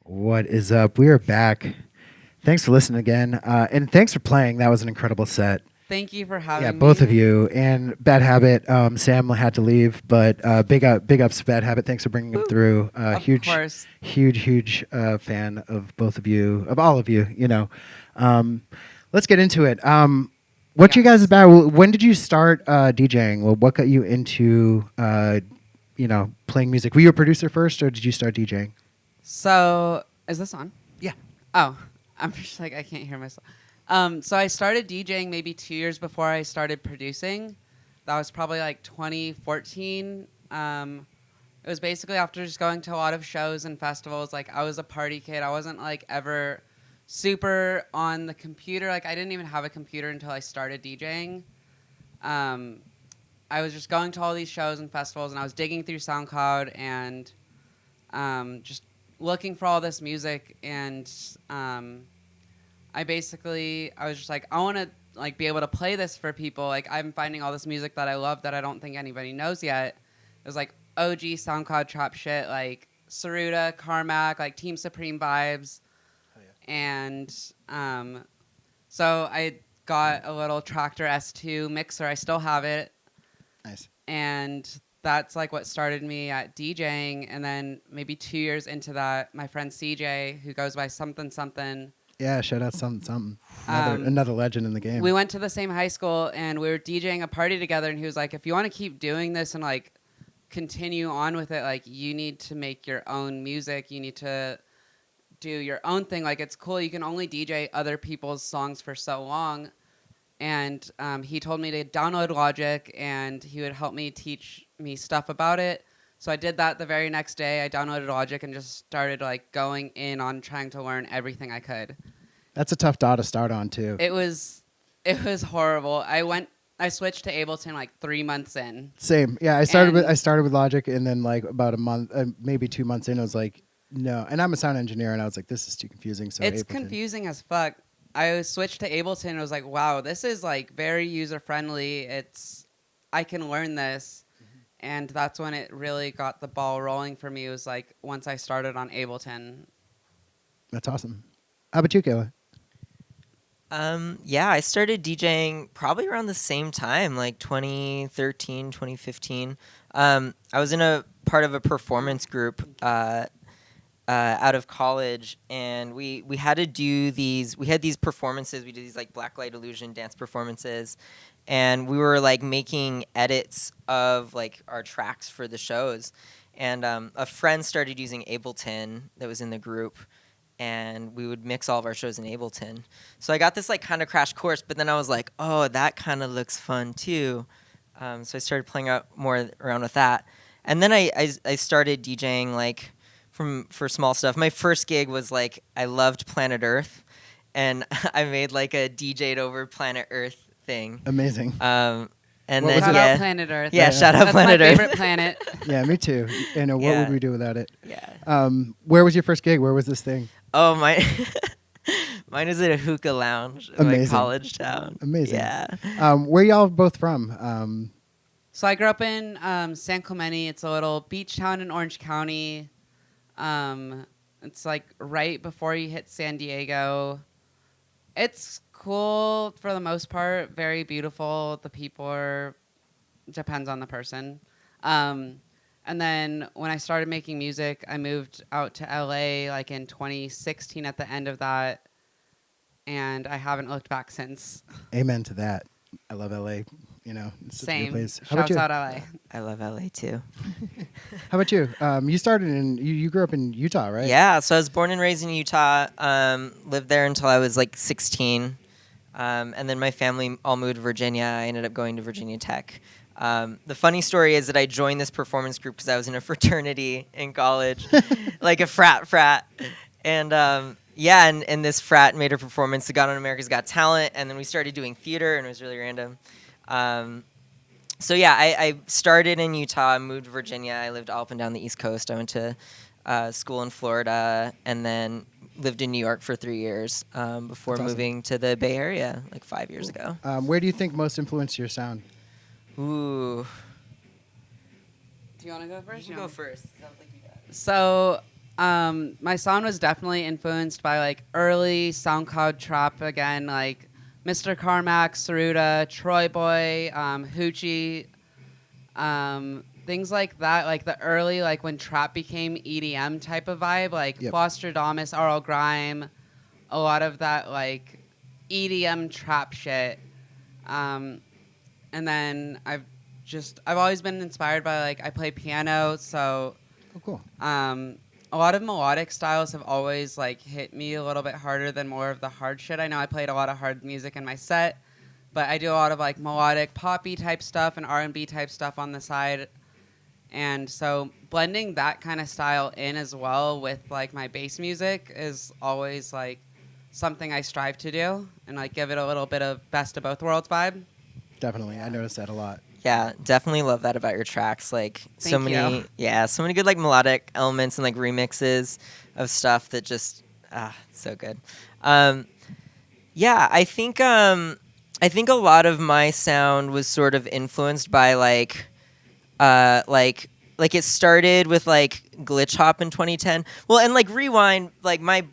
What is up? We are back. Thanks for listening again, and thanks for playing. That was an incredible set. Thank you for having Yeah, me. both of you. And Bad Habit, Sam had to leave, but big ups to Bad Habit. Thanks for bringing him through. Of Huge, course. huge fan of both of you, of all of you. Let's get into it. What you guys about? When did you start DJing? Well, what got you into playing music? Were you a producer first, or did you start DJing? So, is this on? Yeah. Oh, I'm just like, I can't hear myself. So I started DJing maybe 2 years before I started producing. That was probably like 2014. It was basically after just going to a lot of shows and festivals. Like, I was a party kid. I wasn't like ever super on the computer. Like, I didn't even have a computer until I started DJing. I was just going to all these shows and festivals, and I was digging through SoundCloud and just looking for all this music, and I was just like, I want to like be able to play this for people. Like, I'm finding all this music that I love that I don't think anybody knows yet. It was like OG SoundCloud trap shit, like Saruta, Carmack, like Team Supreme vibes. Oh, yeah. And so I got a little Tractor S2 mixer. I still have it. Nice. And that's like what started me at DJing. And then maybe 2 years into that, my friend CJ, who goes by something. Yeah, shout out something. Another legend in the game. We went to the same high school, and we were DJing a party together, and he was like, if you want to keep doing this and like continue on with it, like you need to make your own music. You need to do your own thing. Like, it's cool. You can only DJ other people's songs for so long. And he told me to download Logic, and he would help me teach me stuff about it. So I did that the very next day. I downloaded Logic and just started like going in on trying to learn everything I could. That's a tough DAW to start on too. It was horrible. I switched to Ableton like 3 months in. Same. Yeah, I started with Logic, and then like about a month, maybe 2 months in, I was like, no. And I'm a sound engineer, and I was like, this is too confusing. So it's Ableton. Confusing as fuck. I switched to Ableton, and I was like, wow, this is like very user friendly. I can learn this. And that's when it really got the ball rolling for me. It was like once I started on Ableton. That's awesome. How about you, K-Luh? Yeah, I started DJing probably around the same time, like 2013, 2015. I was in a part of a performance group out of college, and we had to do these. We had these performances. We did these like Blacklight Illusion dance performances, and we were like making edits of like our tracks for the shows. And a friend started using Ableton that was in the group, and we would mix all of our shows in Ableton. So I got this like kind of crash course, but then I was like, oh, that kind of looks fun too. So I started playing more around with that, and then I started DJing like for small stuff. My first gig was like I loved Planet Earth, and I made like a DJ'd over Planet Earth thing. Amazing. And what then shout out Planet Earth. Yeah, shout out Planet That's Earth. my favorite planet. Yeah, me too. And what would we do without it? Yeah. Where was your first gig? Where was this thing? Oh, mine is at a hookah lounge in my college town. Amazing. Yeah. Where y'all both from? So I grew up in San Clemente. It's a little beach town in Orange County. It's like right before you hit San Diego. It's cool for the most part. Very beautiful. The people depends on the person. And then when I started making music, I moved out to LA like in 2016 at the end of that. And I haven't looked back since. Amen to that. I love LA. It's such a good place. Shouts out LA. I love LA too. How about you? You started you grew up in Utah, right? Yeah, so I was born and raised in Utah. Lived there until I was like 16. And then my family all moved to Virginia. I ended up going to Virginia Tech. The funny story is that I joined this performance group because I was in a fraternity in college, like a frat. And and this frat made a performance that got on America's Got Talent, and then we started doing theater, and it was really random. I started in Utah, moved to Virginia. I lived all up and down the East Coast. I went to school in Florida, and then lived in New York for 3 years before moving to the Bay Area like 5 years ago. Where do you think most influenced your sound? Ooh. Do you want to go first? You can go first. Sounds like you got it. So My sound was definitely influenced by like early SoundCloud trap again, like Mr. Carmack, Saruda, Troy Boy, Hoochie, things like that. Like the early, like when trap became EDM type of vibe, like Yep. Foster Damas, RL Grime, a lot of that like EDM trap shit. And then I've always been inspired by like I play piano, so Oh, cool. a lot of melodic styles have always like hit me a little bit harder than more of the hard shit. I know I played a lot of hard music in my set, but I do a lot of like melodic poppy type stuff and R&B type stuff on the side. And so blending that kind of style in as well with like my bass music is always like something I strive to do and like give it a little bit of best of both worlds vibe. Definitely. I noticed that a lot. Yeah, definitely love that about your tracks. Like so Thank many, you. yeah, so many good like melodic elements and like remixes of stuff that just it's so good. Yeah, I think a lot of my sound was sort of influenced by like it started with like glitch hop in 2010. Well, and like rewind, like my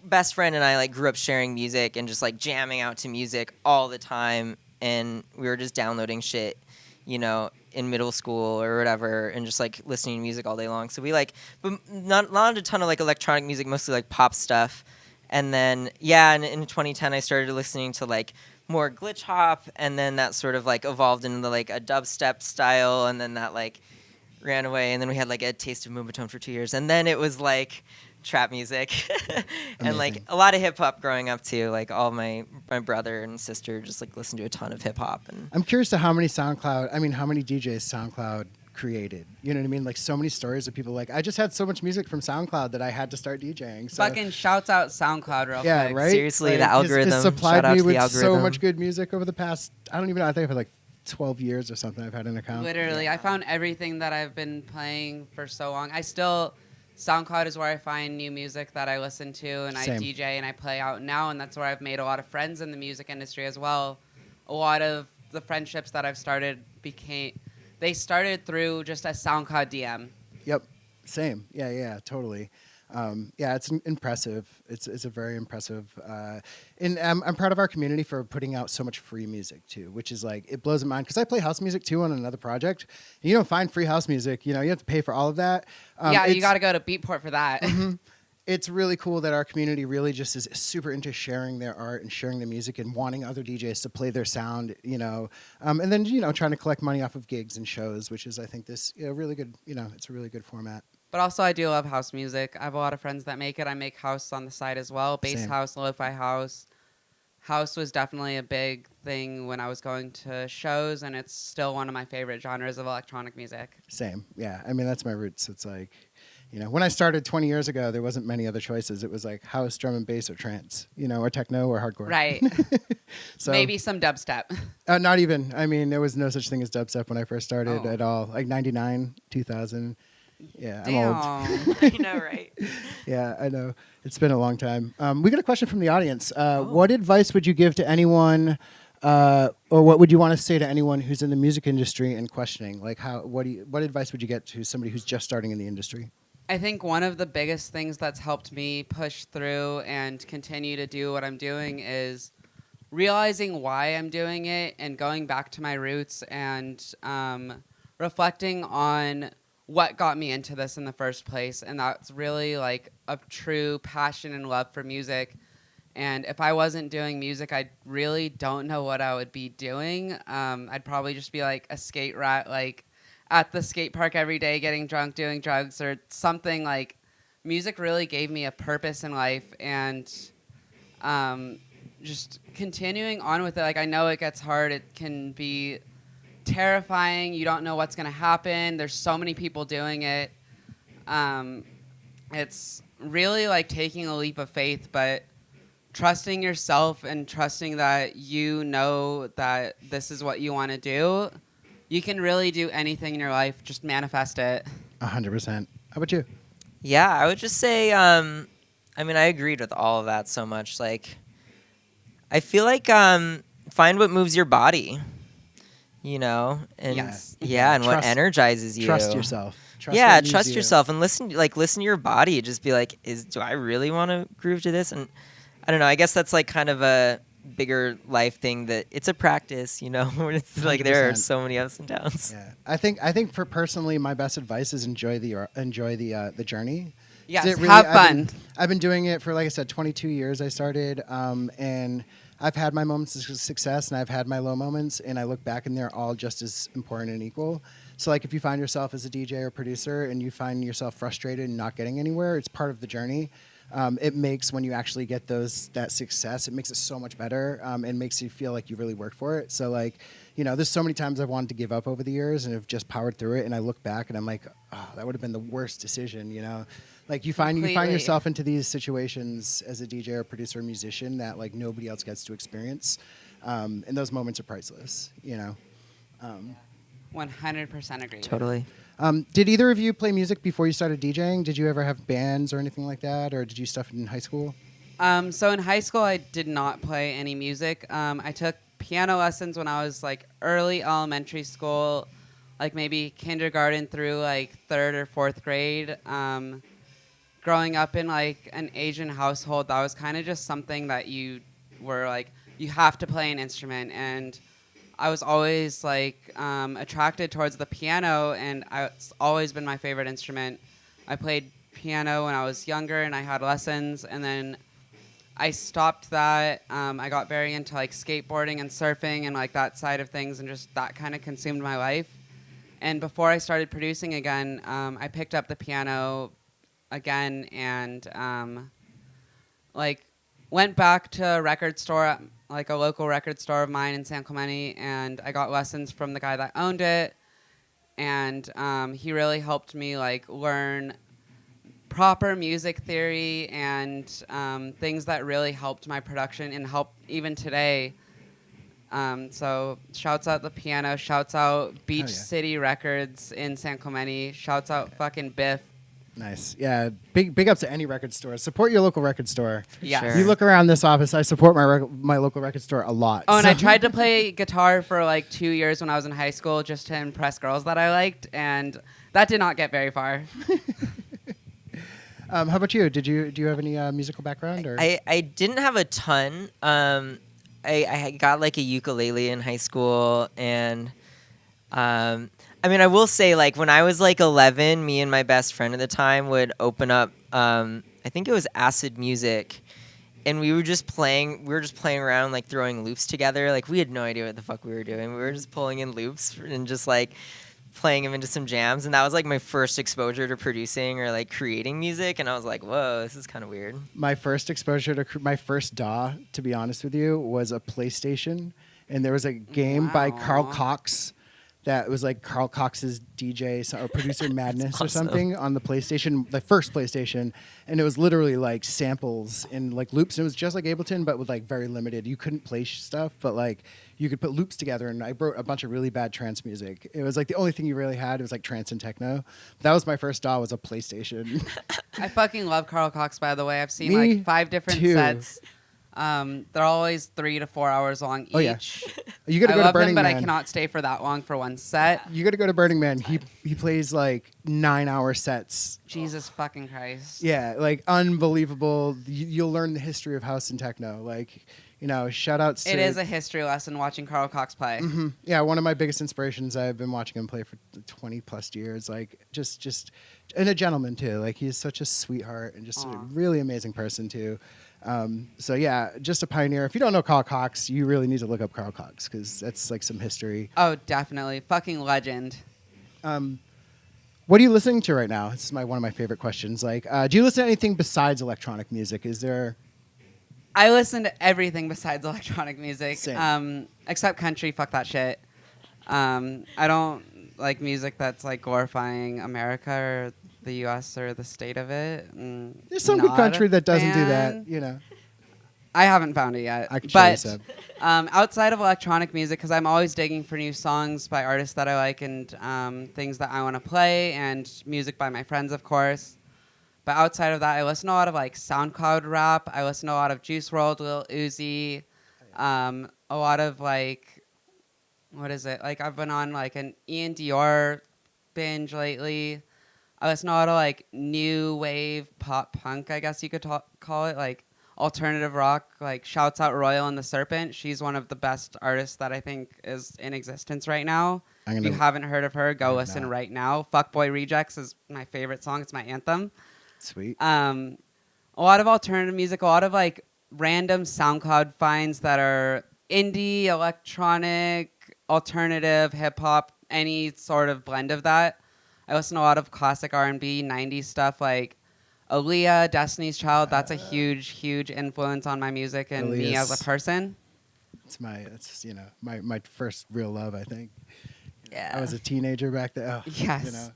best friend and I like grew up sharing music and just like jamming out to music all the time, and we were just downloading shit, you know, in middle school or whatever, and just like listening to music all day long. So we like, but not a ton of like electronic music, mostly like pop stuff. And then yeah, and in 2010 I started listening to like more glitch hop, and then that sort of like evolved into like a dubstep style, and then that like ran away, and then we had like a taste of Moombahton for 2 years, and then it was like trap music and like Amazing. a lot of hip hop growing up too. Like all my brother and sister just like listened to a ton of hip hop. And I'm curious to how many DJs SoundCloud created. You know what I mean? Like so many stories of people like, I just had so much music from SoundCloud that I had to start DJing. So Fucking shouts out SoundCloud real yeah, quick. right? Seriously, the Like, algorithm. It's supplied Shout out me to the with so algorithm. much good music over the past, I don't even know, I think for like 12 years or something I've had an account. Literally, I found everything that I've been playing for so long. SoundCloud is where I find new music that I listen to, and Same. I DJ and I play out now, and that's where I've made a lot of friends in the music industry as well. A lot of the friendships that I've started started through just a SoundCloud DM. Yep. Same. Yeah, totally. Yeah, it's impressive. It's a very impressive, and I'm proud of our community for putting out so much free music too, which is like it blows my mind because I play house music too on another project. You don't find free house music. You know, you have to pay for all of that. Yeah, you got to go to Beatport for that. It's really cool that our community really just is super into sharing their art and sharing the music and wanting other DJs to play their sound. You know, and then trying to collect money off of gigs and shows, which is I think this really good. It's a really good format. But also, I do love house music. I have a lot of friends that make it. I make house on the side as well. Bass Same. house, lo-fi house. House was definitely a big thing when I was going to shows, and it's still one of my favorite genres of electronic music. Same. Yeah. I mean, that's my roots. It's like, when I started 20 years ago, there wasn't many other choices. It was like house, drum and bass, or trance, or techno or hardcore. Right. So Maybe some dubstep. not even. I mean, there was no such thing as dubstep when I first started Oh. at all. Like 99, 2000. Yeah, I'm Damn. old. I know, right? Yeah, I know. It's been a long time. We got a question from the audience. What advice would you give to anyone, or what would you want to say to anyone who's in the music industry and questioning? Like, what advice would you get to somebody who's just starting in the industry? I think one of the biggest things that's helped me push through and continue to do what I'm doing is realizing why I'm doing it and going back to my roots and reflecting on what got me into this in the first place. And that's really like a true passion and love for music. And if I wasn't doing music, I really don't know what I would be doing. I'd probably just be like a skate rat, like at the skate park every day, getting drunk, doing drugs or something. Like music really gave me a purpose in life, and just continuing on with it. Like I know it gets hard. It can be terrifying. You don't know what's going to happen. There's so many people doing it. It's really like taking a leap of faith, but trusting yourself and trusting that that this is what you want to do. You can really do anything in your life. Just manifest it. 100%. How about you? Yeah, I would just say, I mean, I agreed with all of that so much. Like, I feel like find what moves your body. you know, and Yes. and what Trust- energizes you. Trust yourself. Trust Yeah, what moves trust you. yourself and listen to your body. Just be like, do I really want to groove to this? And I don't know. I guess that's like kind of a bigger life thing that it's a practice, you know. When it's like there are 100%. so many ups and downs. Yeah, I think for personally, my best advice is enjoy the journey. Yes, It really- have I've fun. I've been doing it for, like I said, 22 years. I started, and I've had my moments of success, and I've had my low moments, and I look back, and they're all just as important and equal. So, like, if you find yourself as a DJ or producer, and you find yourself frustrated and not getting anywhere, it's part of the journey. It makes, when you actually get that success, it makes it so much better, and makes you feel like you really worked for it. So, like, you know, there's so many times I've wanted to give up over the years, and have just powered through it. And I look back, and I'm like, oh, that would have been the worst decision. You know, like you find Completely. yourself into these situations as a DJ or producer or musician that like nobody else gets to experience, and those moments are priceless. You know. 100% agree. Totally. Did either of you play music before you started DJing? Did you ever have bands or anything like that, or did you stuff in high school? So in high school, I did not play any music. I took piano lessons when I was like early elementary school, like maybe kindergarten through like 3rd or 4th grade. Growing up in like an Asian household, that was kind of just something that you were like, you have to play an instrument. And I was always like attracted towards the piano, and it's always been my favorite instrument. I played piano when I was younger, and I had lessons, and then I stopped that. I got very into like skateboarding and surfing and like that side of things, and just that kind of consumed my life. And before I started producing again, I picked up the piano again and like went back to a record store, like a local record store of mine in San Clemente, and I got lessons from the guy that owned it, and he really helped me like learn proper music theory and things that really helped my production and help even today. So shouts out the piano, shouts out Beach City Records in San Clemente, shouts out fucking Biff. Nice. Yeah. Big ups to any record store. Support your local record store. Yes. Sure. You look around this office, I support my local record store a lot. Oh, and So- I tried to play guitar for like 2 years when I was in high school just to impress girls that I liked, and that did not get very far. How about you? Do you have any musical background? Or I didn't have a ton. I got like a ukulele in high school, and I mean, I will say, like, when I was like 11, me and my best friend at the time would open up, I think it was Acid Music, and we were just playing around, like, throwing loops together. Like, we had no idea what the fuck we were doing. We were just pulling in loops and just, like, playing them into some jams, and that was, like, my first exposure to producing or, like, creating music, and I was like, whoa, this is kind of weird. my first exposure to my first DAW, to be honest with you, was a PlayStation, and there was a game by Carl Wow. Cox that was like Carl Cox's DJ or producer madness or awesome. something on the PlayStation, the first PlayStation, and it was literally like samples and like loops. And it was just like Ableton, but with like very limited. You couldn't play stuff, but like you could put loops together. And I wrote a bunch of really bad trance music. It was like the only thing you really had. It was like trance and techno. That was my first DAW, was a PlayStation. I fucking love Carl Cox, by the way. I've seen Me like 5 different too. sets. They're always 3 to 4 hours long each. Oh, yeah. You got to I go to love Burning him, but Man. I cannot stay for that long for one set. You got to go to Burning Man. He plays like 9-hour sets. Jesus fucking Christ. Yeah, like unbelievable. You'll learn the history of house and techno. Like, you know, shout outs to. It is a history lesson watching Carl Cox play. Mm-hmm. Yeah, one of my biggest inspirations. I've been watching him play for 20 plus years. Like, just, and a gentleman too. Like, he's such a sweetheart and just a Aw. really amazing person too. So yeah, just a pioneer. If you don't know Carl Cox, you really need to look up Carl Cox because that's like some history. Oh, definitely. Fucking legend. What are you listening to right now? This is one of my favorite questions. Like, do you listen to anything besides electronic music? Is there? I listen to everything besides electronic music. Same. Except country. Fuck that shit. I don't like music that's like glorifying America or the U.S. or the state of it. There's some good Not country a that doesn't do that. fan. You know, I haven't found it yet. I can show you but some. outside of electronic music, because I'm always digging for new songs by artists that I like and things that I want to play, and music by my friends, of course. But outside of that, I listen to a lot of like SoundCloud rap. I listen to a lot of Juice WRLD, Lil Uzi, a lot of like what is it? Like I've been on like an Ian Dior binge lately. I listen to a lot of like new wave pop punk, I guess you could call it, like alternative rock. Like shouts out Royal and the Serpent. She's one of the best artists that I think is in existence right now. If you haven't heard of her, go listen right now. Fuckboy Rejects is my favorite song. It's my anthem. Sweet. A lot of alternative music, a lot of like random SoundCloud finds that are indie, electronic, alternative, hip hop, any sort of blend of that. I listen to a lot of classic R&B, 90s stuff like Aaliyah, Destiny's Child. That's a huge, huge influence on my music and me as a person. It's my first real love, I think. Yeah. I was a teenager back then. Oh, yes. You know.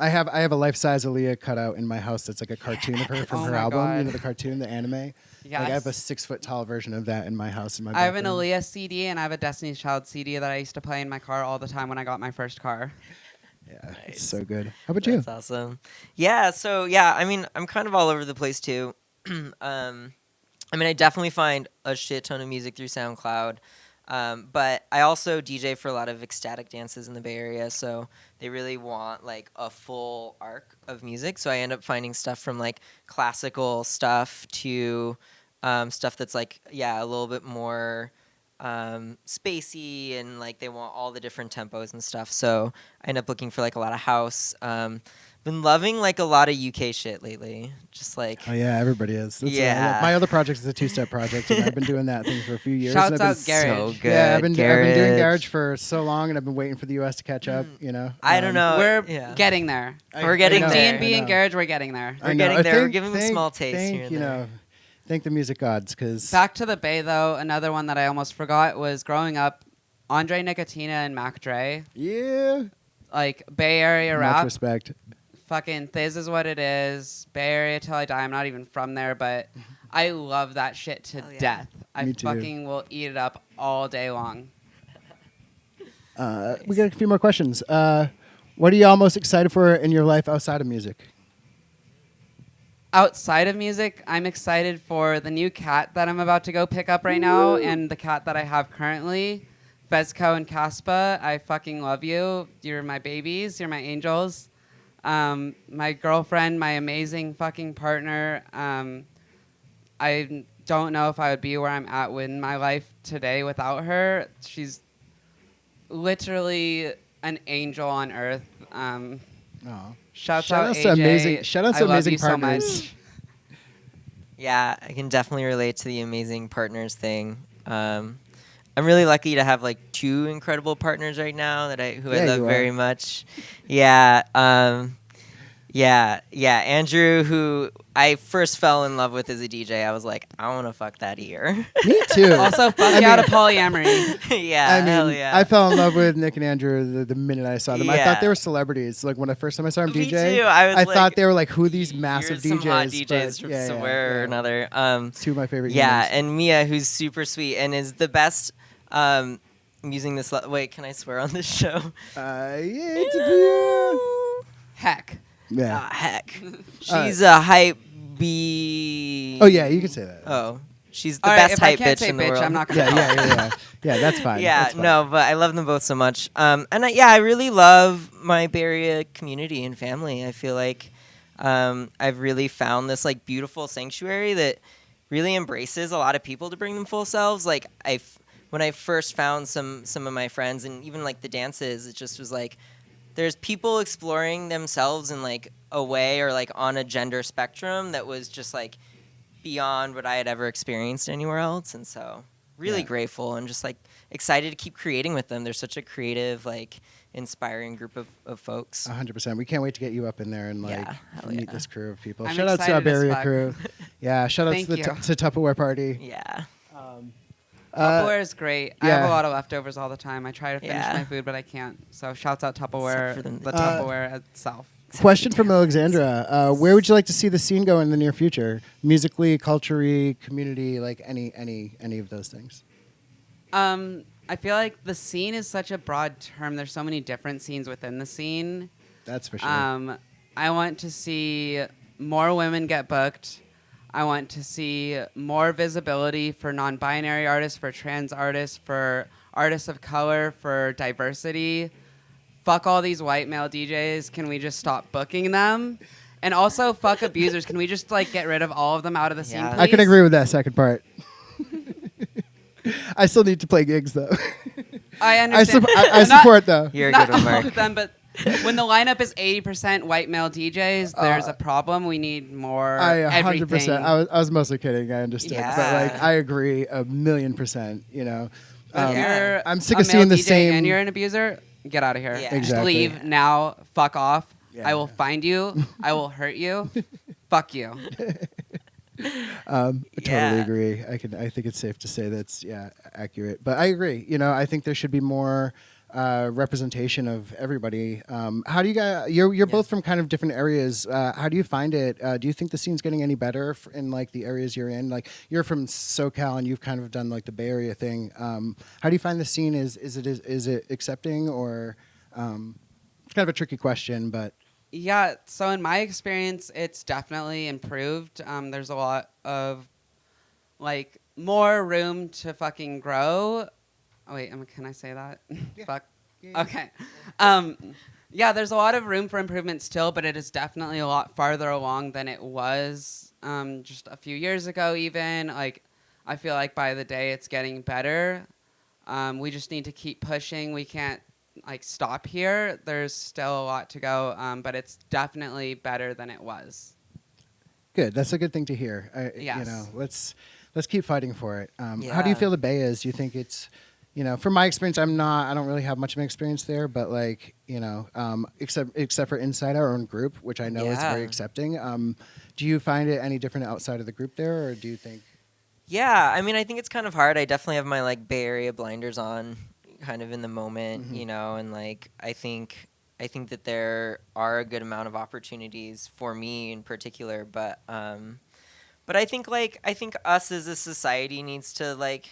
I have a life-size Aaliyah cutout in my house that's like a cartoon of her from her album. God. You know, the cartoon, the anime? Yes. Like I have a 6-foot-tall version of that in my house. I have an Aaliyah CD and I have a Destiny's Child CD that I used to play in my car all the time when I got my first car. Yeah, Nice. It's so good. How about you? That's awesome. Yeah, so yeah, I mean, I'm kind of all over the place too. I mean, I definitely find a shit ton of music through SoundCloud. But I also DJ for a lot of ecstatic dances in the Bay Area, so they really want like a full arc of music. So I end up finding stuff from like classical stuff to stuff that's like, yeah, a little bit more spacey, and like they want all the different tempos and stuff. So I end up looking for like a lot of house. Been loving like a lot of UK shit lately. Just like, Oh yeah, everybody is. That's Yeah. my other project is a 2-step project, and I've been doing that thing for a few years. Shouts and I've out been Garage. so good. Yeah, I've been doing Garage. Garage for so long, and I've been waiting for the US to catch up. You know, I don't know. We're yeah. getting there. We're getting With there. D&B and Garage, we're getting there. We're getting there. We're giving them small tastes here and there. Thank the music gods, because Back to the Bay, though, another one that I almost forgot was growing up, Andre Nicotina and Mac Dre. yeah, Like, Bay Area much rap. respect. Fucking Thiz is what it is. Bay Area till I die. I'm not even from there, but I love that shit to Hell yeah. death. I Me too. fucking will eat it up all day long. We got a few more questions. What are y'all most excited for in your life outside of music? Outside of music, I'm excited for the new cat that I'm about to go pick up right now, and the cat that I have currently, Fezco and Caspa. I fucking love you. You're my babies. You're my angels. My girlfriend, my amazing fucking partner. I don't know if I would be where I'm at in my life today without her. She's literally an angel on earth. Oh. Shouts out to AJ. amazing. Shout out I to love amazing you so partners. much. Yeah, I can definitely relate to the amazing partners thing. I'm really lucky to have like 2 incredible partners right now that I Yeah, love you very are. much. Yeah, yeah. Andrew, who I first fell in love with as a DJ, I was like, I want to fuck that ear. Me too. Also, fuck you out of polyamory. Yeah, hell I mean, yeah. I fell in love with Nick and Andrew the minute I saw them. I thought Yeah. they were celebrities. Like when the first time I saw them Me DJ, too. I was I like, thought they were like, who are these massive You're DJs? some hot DJs but from yeah, somewhere or yeah. another. 2 of my favorite Yeah, humans. and Mia, who's super sweet and is the best. I'm using this. Wait, can I swear on this show? Yeah, it's a Heck. yeah. Ah, heck. She's a hype bee. Oh yeah, you can say that. Oh, she's the All right, best if I hype can't bitch say in the bitch, world. I'm not gonna. Yeah, that's fine. Yeah, That's fine. no, but I love them both so much. And I really love my Bay Area community and family. I feel like I've really found this like beautiful sanctuary that really embraces a lot of people to bring them full selves. Like when I first found some of my friends and even like the dances, it just was like there's people exploring themselves in like a way or like on a gender spectrum that was just like beyond what I had ever experienced anywhere else. And so really Yeah. grateful and just like excited to keep creating with them. They're such a creative, like inspiring group of folks. 100%. We can't wait to get you up in there and like Yeah, hell meet yeah. this crew of people. I'm Shout out to our excited Bay as Area fuck. crew. Yeah, shout out to Thank the you. to Tupperware party. Yeah. Tupperware is great. I yeah. have a lot of leftovers all the time. I try to finish Yeah. my food, but I can't. So shouts out Tupperware, Except for the them. Tupperware itself. Question from Alexandra: where would you like to see the scene go in the near future? Musically, culturally, community, like any of those things. I feel like the scene is such a broad term. There's so many different scenes within the scene. That's for sure. I want to see more women get booked. I want to see more visibility for non-binary artists, for trans artists, for artists of color, for diversity. Fuck all these white male DJs. Can we just stop booking them? And also, fuck abusers. Can we just like get rid of all of them out of the scene, Yeah. please? I can agree with that second part. I still need to play gigs though. I understand. I support though. You're a Not good one, all Mark. of them, but when the lineup is 80% white male DJs, there's a problem. We need more everything. 100%. I was mostly kidding. I understood, but like Yeah. I agree 1,000,000%. You know, If you're I'm sick a of male seeing the DJ same. and you're an abuser, get out of here. Yeah. Just Exactly. leave now. Fuck off. Yeah. I will find you. I will hurt you. Fuck you. I totally Yeah. agree. I think it's safe to say that's accurate. But I agree. You know, I think there should be more representation of everybody. How do you guys? You're both from kind of different areas. How do you find it? Do you think the scene's getting any better in like the areas you're in? Like you're from SoCal and you've kind of done like the Bay Area thing. How do you find the scene? Is it accepting or? It's kind of a tricky question, but. Yeah, so in my experience, it's definitely improved. There's a lot of, like, more room to fucking grow. Oh, wait, can I say that? Yeah. Fuck. Yeah. Okay. Yeah, there's a lot of room for improvement still, but it is definitely a lot farther along than it was just a few years ago even. Like, I feel like by the day it's getting better. We just need to keep pushing. We can't like stop here. There's still a lot to go, but it's definitely better than it was. Good. That's a good thing to hear. Yes. You know, let's keep fighting for it. How do you Yeah. feel the Bay is? Do you think it's, you know, from my experience, I don't really have much of an experience there, but like, you know, except for inside our own group, which I know is Yeah. very accepting. Do you find it any different outside of the group there, or do you think? Yeah, I mean, I think it's kind of hard. I definitely have my like Bay Area blinders on, kind of in the moment, you know, and like I think that there are a good amount of opportunities for me in particular, but I think us as a society needs to like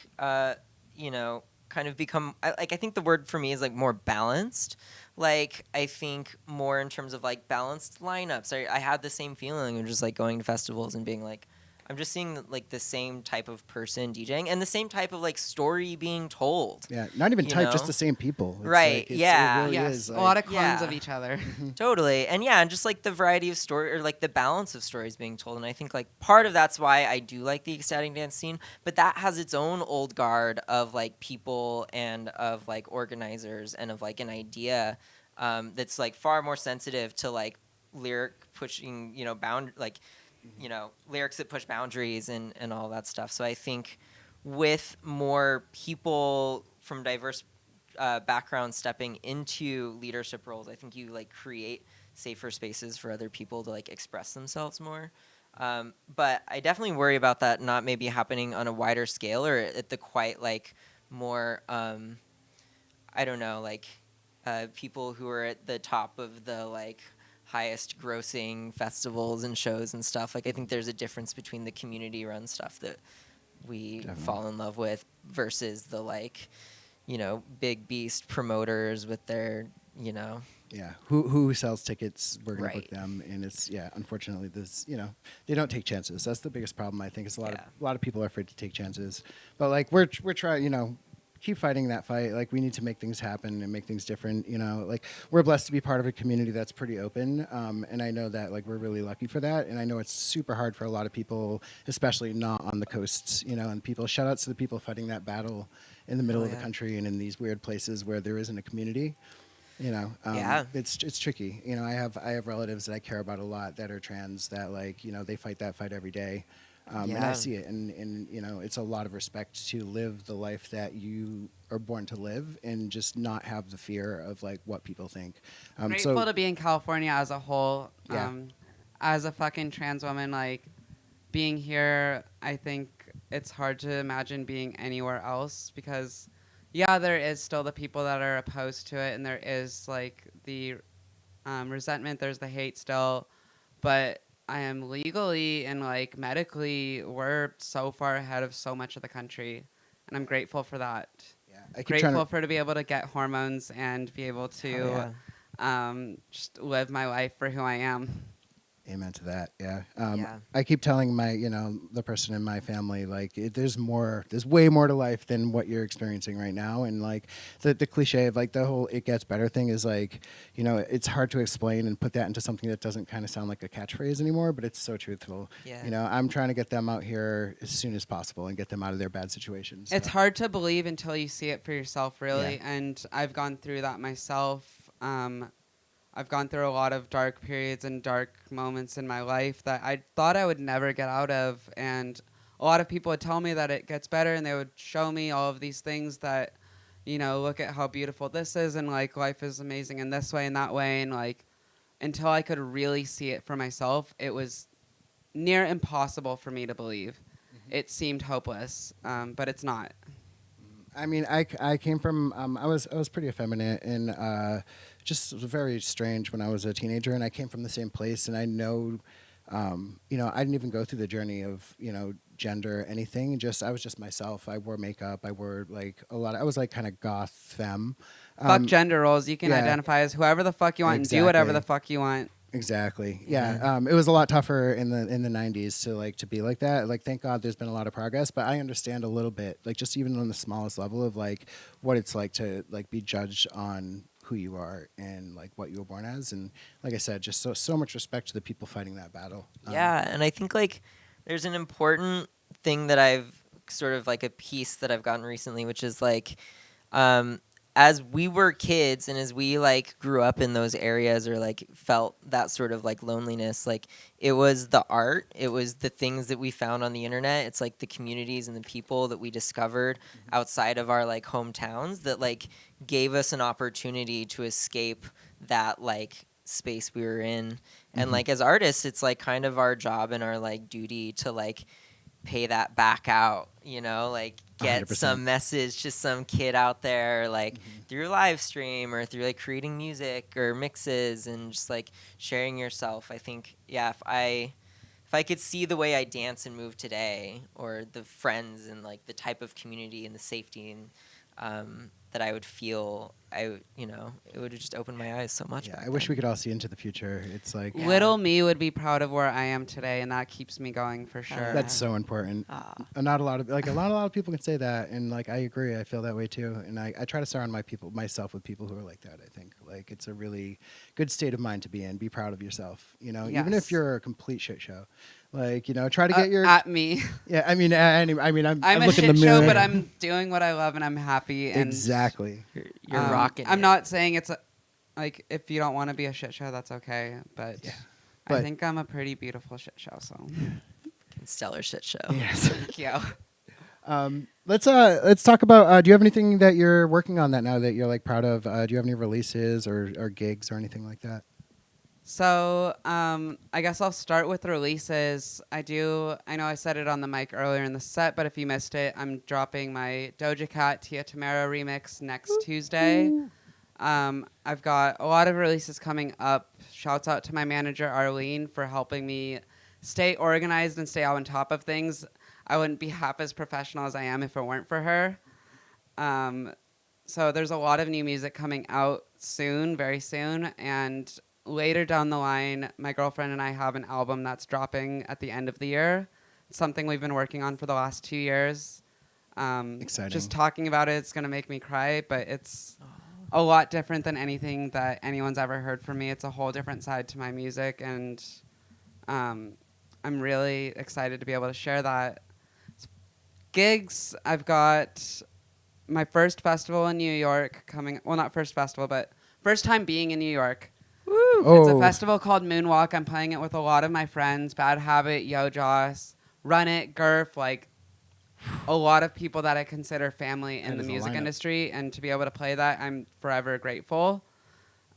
you know, kind of become I think the word for me is like more balanced. Like I think more in terms of like balanced lineups. I had the same feeling of just like going to festivals and being like, I'm just seeing like the same type of person DJing and the same type of like story being told. Yeah, not even You type, just know? the same people. It's Right, like, yeah. It really Yes, is, a like- lot of clones Yeah. of each other. Totally. And yeah, and just like the variety of story or like the balance of stories being told. And I think like part of that's why I do like the ecstatic dance scene, but that has its own old guard of like people and of like organizers and of like an idea that's like far more sensitive to like lyric pushing, you know, you know, lyrics that push boundaries and all that stuff. So I think with more people from diverse backgrounds stepping into leadership roles, I think you like create safer spaces for other people to like express themselves more. But I definitely worry about that not maybe happening on a wider scale or at the quite like more, I don't know, like people who are at the top of the like highest grossing festivals and shows and stuff. Like I think there's a difference between the community run stuff that we Definitely. fall in love with versus the like, you know, big beast promoters with their, you know. Yeah, who sells tickets? We're gonna book Right. them, and it's unfortunately, this they don't take chances. That's the biggest problem. I think is a lot of people are afraid to take chances. But like we're trying, keep fighting that fight. Like we need to make things happen and make things different. Like we're blessed to be part of a community that's pretty open, and I know that like we're really lucky for that. And I know it's super hard for a lot of people, especially not on the coasts. And people. Shout outs to the people fighting that battle in the middle of the country and in these weird places where there isn't a community. It's tricky. I have relatives that I care about a lot that are trans that like, they fight that fight every day. And I see it. And it's a lot of respect to live the life that you are born to live and just not have the fear of like what people think. Grateful to be in California as a whole. Yeah. As a fucking trans woman, like being here, I think it's hard to imagine being anywhere else because there is still the people that are opposed to it, and there is like the resentment, there's the hate still, but I am legally and like medically, we're so far ahead of so much of the country, and I'm grateful for that. Yeah, I keep Grateful for to be able to get hormones and be able to just live my life for who I am. Amen to that. Yeah. Yeah. I keep telling the person in my family, like, there's way more to life than what you're experiencing right now. And like the cliche of like the whole "it gets better" thing is like, it's hard to explain and put that into something that doesn't kind of sound like a catchphrase anymore, but it's so truthful. Yeah. I'm trying to get them out here as soon as possible and get them out of their bad situations. It's hard to believe until you see it for yourself, really. Yeah. And I've gone through that myself. I've gone through a lot of dark periods and dark moments in my life that I thought I would never get out of. And a lot of people would tell me that it gets better, and they would show me all of these things that, look at how beautiful this is, and like life is amazing in this way and that way. And like, until I could really see it for myself, it was near impossible for me to believe. Mm-hmm. It seemed hopeless, but it's not. I mean, I came from I was pretty effeminate and just very strange when I was a teenager, and I came from the same place, and I know, I didn't even go through the journey of gender anything. I was just myself. I wore makeup. I wore like a lot. I was like kind of goth femme. Fuck gender roles. You can identify as whoever the fuck you want and do whatever the fuck you want. Exactly. Yeah. It was a lot tougher in the 90s to be like that. Like, thank God there's been a lot of progress, but I understand a little bit, like just even on the smallest level of like what it's like to like be judged on who you are and like what you were born as. And like I said, just so much respect to the people fighting that battle. Yeah. And I think like there's an important thing that I've sort of like a piece that I've gotten recently, which is like, as we were kids and as we like grew up in those areas or like felt that sort of like loneliness, like it was the art, it was the things that we found on the internet. It's like the communities and the people that we discovered outside of our like hometowns that like gave us an opportunity to escape that like space we were in. And like as artists, it's like kind of our job and our like duty to like pay that back out, like get 100%. some message to some kid out there, like through live stream or through like creating music or mixes and just like sharing yourself. I think, if I could see the way I dance and move today, or the friends and like the type of community and the safety and that I would feel, it would have just opened my eyes so much. Yeah, I wish we could all see into the future. It's like Little me would be proud of where I am today, and that keeps me going for sure. That's so important. Not a lot of people can say that, and like I agree. I feel that way too, and I try to surround myself with people who are like that. I think like it's a really good state of mind to be in. Be proud of yourself. Even if you're a complete shit show. Like, try to get your at me. Yeah, I mean, I'm a looking shit in the mirror. show, but I'm doing what I love and I'm happy. And exactly. You're rocking. I'm not saying it's like if you don't want to be a shit show, that's okay. But I think I'm a pretty beautiful shit show. So stellar shit show. Yes. Thank you. Let's talk about. Do you have anything that you're working on now that you're like proud of? Do you have any releases or gigs or anything like that? So I guess I'll start with releases. I know I said it on the mic earlier in the set, but if you missed it, I'm dropping my Doja Cat Tia Tamera remix next Tuesday. I've got a lot of releases coming up. Shouts out to my manager, Arlene, for helping me stay organized and stay on top of things. I wouldn't be half as professional as I am if it weren't for her. So there's a lot of new music coming out soon, very soon, and later down the line, my girlfriend and I have an album that's dropping at the end of the year. It's something we've been working on for the last 2 years. Exciting. Just talking about it, it's going to make me cry, but it's a lot different than anything that anyone's ever heard from me. It's a whole different side to my music, and I'm really excited to be able to share that. Gigs, I've got my first festival in New York coming. Well, not first festival, but first time being in New York. Woo! Oh. It's a festival called Moonwalk. I'm playing it with a lot of my friends. Bad Habit, yojas, Run It, Gurf, like a lot of people that I consider family in the music industry. And to be able to play that, I'm forever grateful.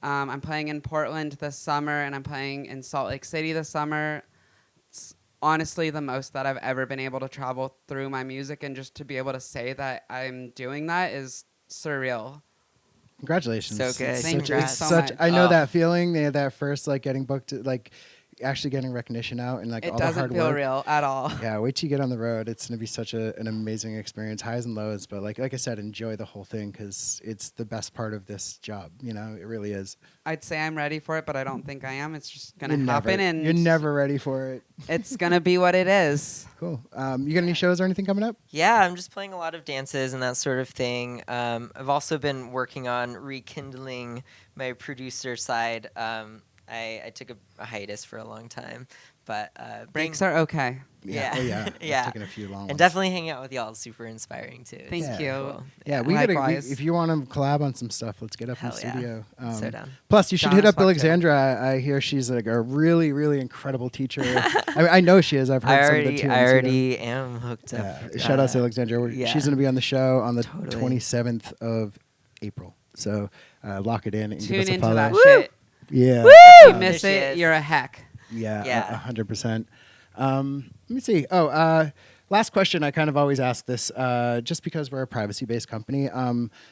I'm playing in Portland this summer, and I'm playing in Salt Lake City this summer. It's honestly the most that I've ever been able to travel through my music, and just to be able to say that I'm doing that is surreal. Congratulations. So good. Thank you so much. I know that feeling, that first like getting booked, like actually getting recognition out and like It all the hard doesn't feel work. real at all. Yeah, wait till you get on the road. It's gonna be such an amazing experience, highs and lows. But like I said, enjoy the whole thing because it's the best part of this job. You know, it really is. I'd say I'm ready for it, but I don't think I am. It's just gonna You're happen, never, and you're never ready for it. it's gonna be what it is. Cool. You got any shows or anything coming up? Yeah, I'm just playing a lot of dances and that sort of thing. I've also been working on rekindling my producer side. I took a hiatus for a long time, but Breaks are okay. Yeah. Oh yeah. Yeah. I've taken a few long ones. and definitely hanging out with y'all is super inspiring too. Thank It's you. cool. Yeah, Likewise. if you want to collab on some stuff, let's get up Hell in the yeah. studio. So down. Plus, you should Down hit as up fuck, too. Alexandra. I hear she's like a really, really incredible teacher. I know she is. I've heard some of the tunes. I already am hooked up. Yeah. Shout out to Alexandra. yeah. She's going to be on the show on the Totally. 27th of April. So lock it in and give Tune us a into follow. that Woo! shit. Yeah. If you There miss she it, is. you're a heck. Yeah, Yeah. 100%. Let me see. Last question. I kind of always ask this, just because we're a privacy-based company.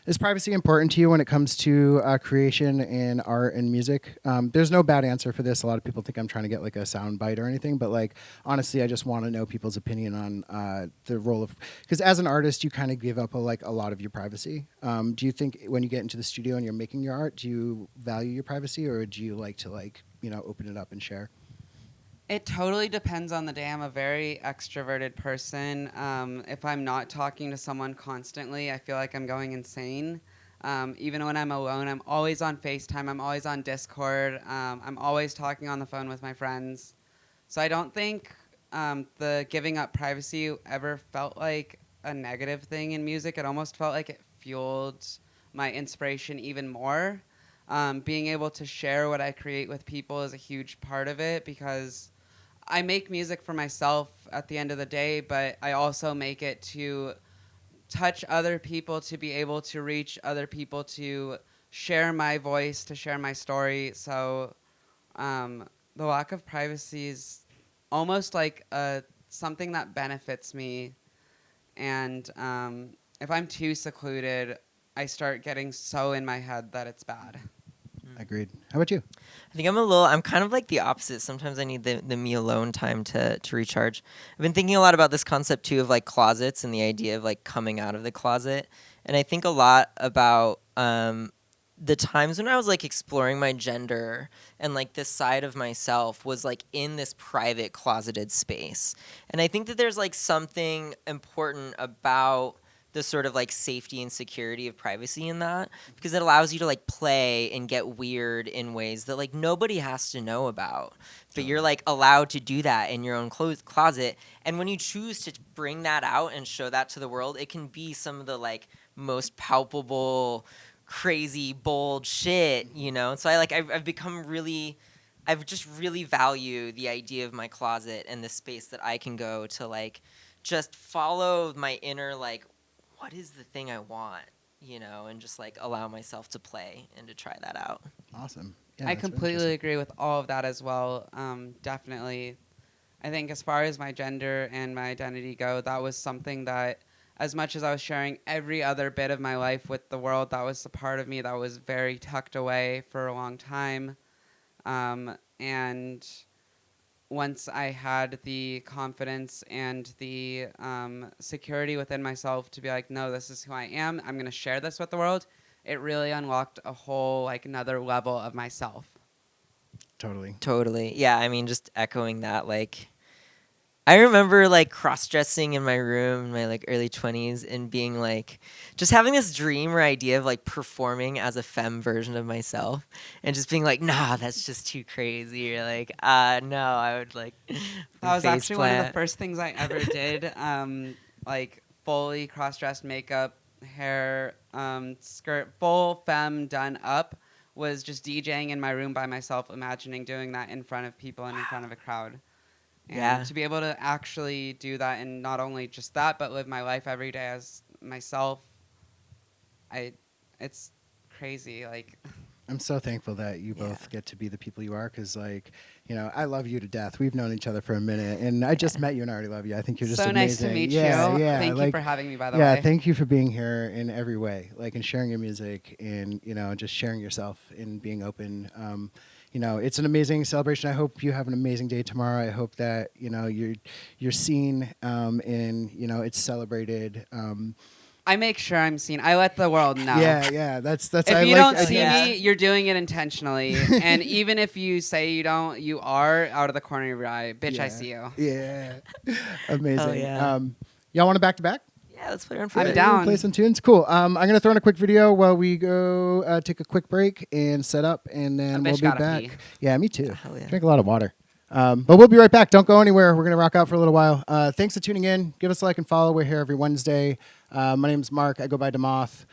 Is privacy important to you when it comes to creation in art and music? There's no bad answer for this. A lot of people think I'm trying to get like a sound bite or anything, but like honestly, I just want to know people's opinion on the role of, because as an artist, you kind of give up a lot of your privacy. Do you think when you get into the studio and you're making your art, do you value your privacy, or do you like to open it up and share? It totally depends on the day. I'm a very extroverted person. If I'm not talking to someone constantly, I feel like I'm going insane. Even when I'm alone, I'm always on FaceTime. I'm always on Discord. I'm always talking on the phone with my friends. So I don't think the giving up privacy ever felt like a negative thing in music. It almost felt like it fueled my inspiration even more. Being able to share what I create with people is a huge part of it, because I make music for myself at the end of the day, but I also make it to touch other people, to be able to reach other people, to share my voice, to share my story. So the lack of privacy is almost like something that benefits me. And if I'm too secluded, I start getting so in my head that it's bad. Agreed. How about you? I think I'm kind of like the opposite. Sometimes I need the me alone time to recharge. I've been thinking a lot about this concept too of like closets and the idea of like coming out of the closet. And I think a lot about the times when I was like exploring my gender and like this side of myself was like in this private closeted space. And I think that there's like something important about the sort of like safety and security of privacy in that, because it allows you to like play and get weird in ways that like nobody has to know about, but you're like allowed to do that in your own closet. And when you choose to bring that out and show that to the world, it can be some of the like most palpable, crazy, bold shit, you know? And so I've become really, I've just really value the idea of my closet and the space that I can go to like just follow my inner like, what is the thing I want, you know, and just like allow myself to play and to try that out. Awesome. Yeah, I that's really completely interesting. agree with all of that as well. Definitely. I think as far as my gender and my identity go, that was something that, as much as I was sharing every other bit of my life with the world, that was a part of me that was very tucked away for a long time. And once I had the confidence and the security within myself to be like, no, this is who I am, I'm going to share this with the world, it really unlocked a whole, like, another level of myself. Totally. Yeah, I mean, just echoing that, like, I remember, like, cross-dressing in my room in my, like, early 20s and being, like, just having this dream or idea of, like, performing as a femme version of myself and just being like, nah, that's just too crazy. Or, like, no, I would, like, That was actually one of the faceplant. first things I ever did, like, fully cross-dressed makeup, hair, skirt, full femme done up, was just DJing in my room by myself, imagining doing that in front of people and in front of a crowd. And Yeah. to be able to actually do that, and not only just that, but live my life every day as myself, it's crazy. Like, I'm so thankful that you both get to be the people you are, because, like, you know, I love you to death. We've known each other for a minute, and I just met you and I already love you. I think you're just so nice amazing. to meet yeah, you. Yeah, Thank you like, for having me, by the yeah, way. thank you for being here in every way, like, and sharing your music and, you know, just sharing yourself and being open. it's an amazing celebration. I hope you have an amazing day tomorrow. I hope that you're seen and it's celebrated. I make sure I'm seen. I let the world know. Yeah. That's. If I you like, don't see yeah. me, you're doing it intentionally. And even if you say you don't, you are out of the corner of your eye. Bitch, I see you. Yeah, amazing. Oh, yeah. Y'all want to back to back? Yeah, let's put it on for I'm it. down. Play some tunes. Cool. I'm gonna throw in a quick video while we go take a quick break and set up, and then That we'll bitch be gotta back. pee. Yeah, me too. Hell yeah. Drink a lot of water. But we'll be right back. Don't go anywhere. We're gonna rock out for a little while. Thanks for tuning in. Give us a like and follow. We're here every Wednesday. My name's Mark. I go by Demoth.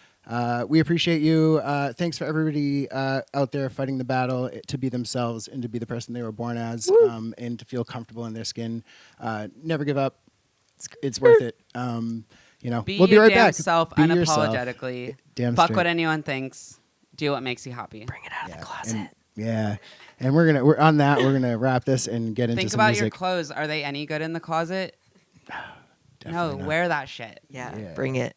We appreciate you. Thanks for everybody out there fighting the battle to be themselves and to be the person they were born as, and to feel comfortable in their skin. Never give up. It's worth it. Be we'll be your right damn back. self Be yourself. unapologetically. Damn Fuck straight. what anyone thinks. Do what makes you happy. Bring it out of the closet. And we're on that. We're gonna wrap this and get into Think some about music. your clothes. Are they any good in the closet? No, Definitely not. wear that shit. Yeah, Yeah. bring it.